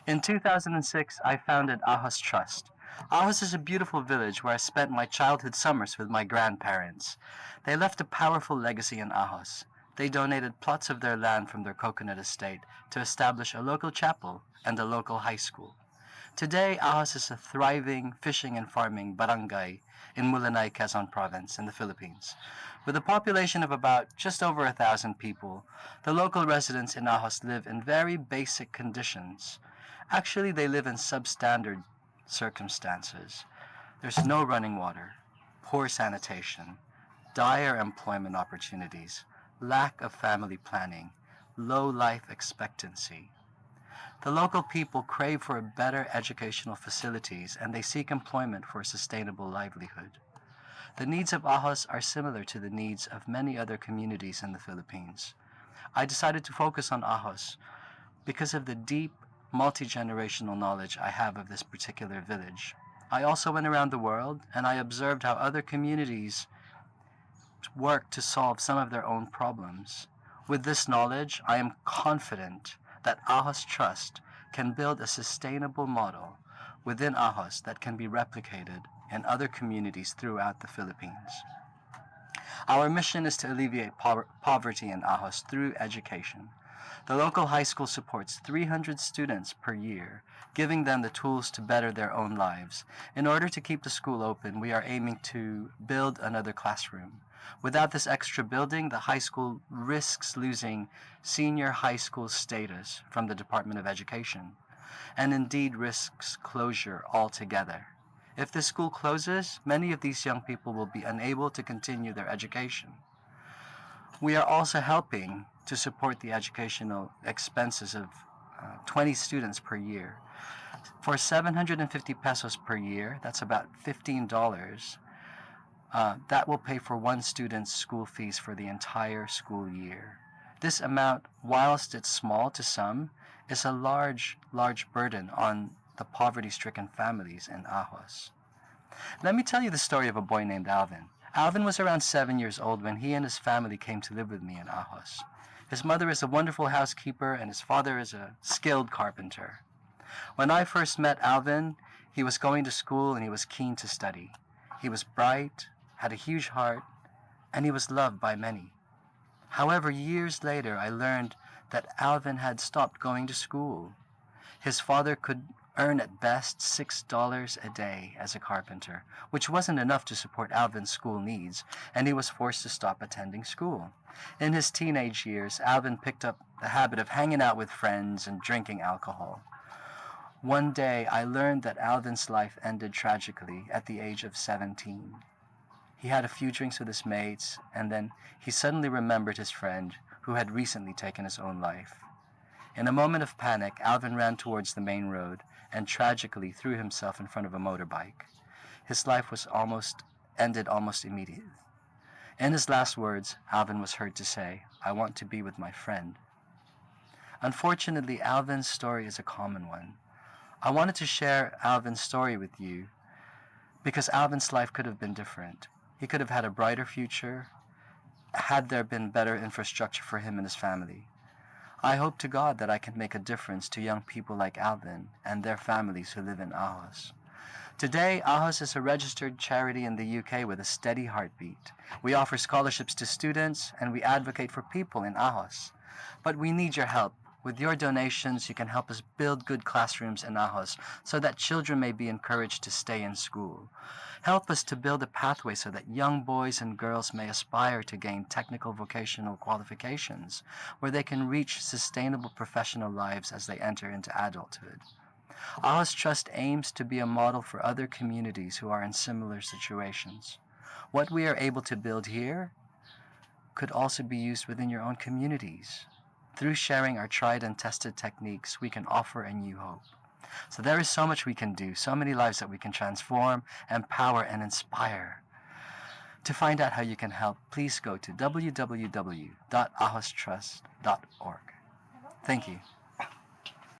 In 2006, I founded Ajos Trust. Ajos is a beautiful village where I spent my childhood summers with my grandparents. They left a powerful legacy in Ajos. They donated plots of their land from their coconut estate to establish a local chapel and a local high school. Today, Ajos is a thriving fishing and farming barangay in Mulanay, Quezon Province in the Philippines. With a population of about just over 1,000 people, the local residents in Ajos live in very basic conditions. Actually, they live in substandard circumstances. There's no running water, poor sanitation, dire employment opportunities, lack of family planning, low life expectancy. The local people crave for better educational facilities and they seek employment for a sustainable livelihood. The needs of Ahos are similar to the needs of many other communities in the Philippines. I decided to focus on Ahos because of the deep, multi-generational knowledge I have of this particular village. I also went around the world and I observed how other communities work to solve some of their own problems. With this knowledge, I am confident that Ahos Trust can build a sustainable model within Ahos that can be replicated in other communities throughout the Philippines. Our mission is to alleviate poverty in Ahos through education. The local high school supports 300 students per year, giving them the tools to better their own lives. In order to keep the school open, we are aiming to build another classroom. Without this extra building, the high school risks losing senior high school status from the Department of Education, and indeed risks closure altogether. If the school closes, many of these young people will be unable to continue their education. We are also helping to support the educational expenses of 20 students per year. For 750 pesos per year, that's about $15, that will pay for one student's school fees for the entire school year. This amount, whilst it's small to some, is a large burden on the poverty-stricken families in Ahos. Let me tell you the story of a boy named Alvin. Alvin was around 7 years old when he and his family came to live with me in Ahos. His mother is a wonderful housekeeper and his father is a skilled carpenter. When I first met Alvin, he was going to school and he was keen to study. He was bright, had a huge heart, and he was loved by many. However, years later, I learned that Alvin had stopped going to school. His father could earn at best $6 a day as a carpenter, which wasn't enough to support Alvin's school needs, and he was forced to stop attending school. In his teenage years, Alvin picked up the habit of hanging out with friends and drinking alcohol. One day, I learned that Alvin's life ended tragically at the age of 17. He had a few drinks with his mates, and then he suddenly remembered his friend who had recently taken his own life. In a moment of panic, Alvin ran towards the main road and tragically threw himself in front of a motorbike. His life was ended almost immediately. In his last words, Alvin was heard to say, "I want to be with my friend." Unfortunately, Alvin's story is a common one. I wanted to share Alvin's story with you because Alvin's life could have been different. He could have had a brighter future had there been better infrastructure for him and his family. I hope to God that I can make a difference to young people like Alvin and their families who live in Ahos. Today, Ahos is a registered charity in the UK with a steady heartbeat. We offer scholarships to students and we advocate for people in Ahos. But we need your help. With your donations, you can help us build good classrooms in Ahos so that children may be encouraged to stay in school. Help us to build a pathway so that young boys and girls may aspire to gain technical vocational qualifications where they can reach sustainable professional lives as they enter into adulthood. Ahos Trust aims to be a model for other communities who are in similar situations. What we are able to build here could also be used within your own communities. Through sharing our tried and tested techniques, we can offer a new hope. So there is so much we can do, so many lives that we can transform, empower, and inspire. To find out how you can help, please go to www.ahostrust.org. Thank you.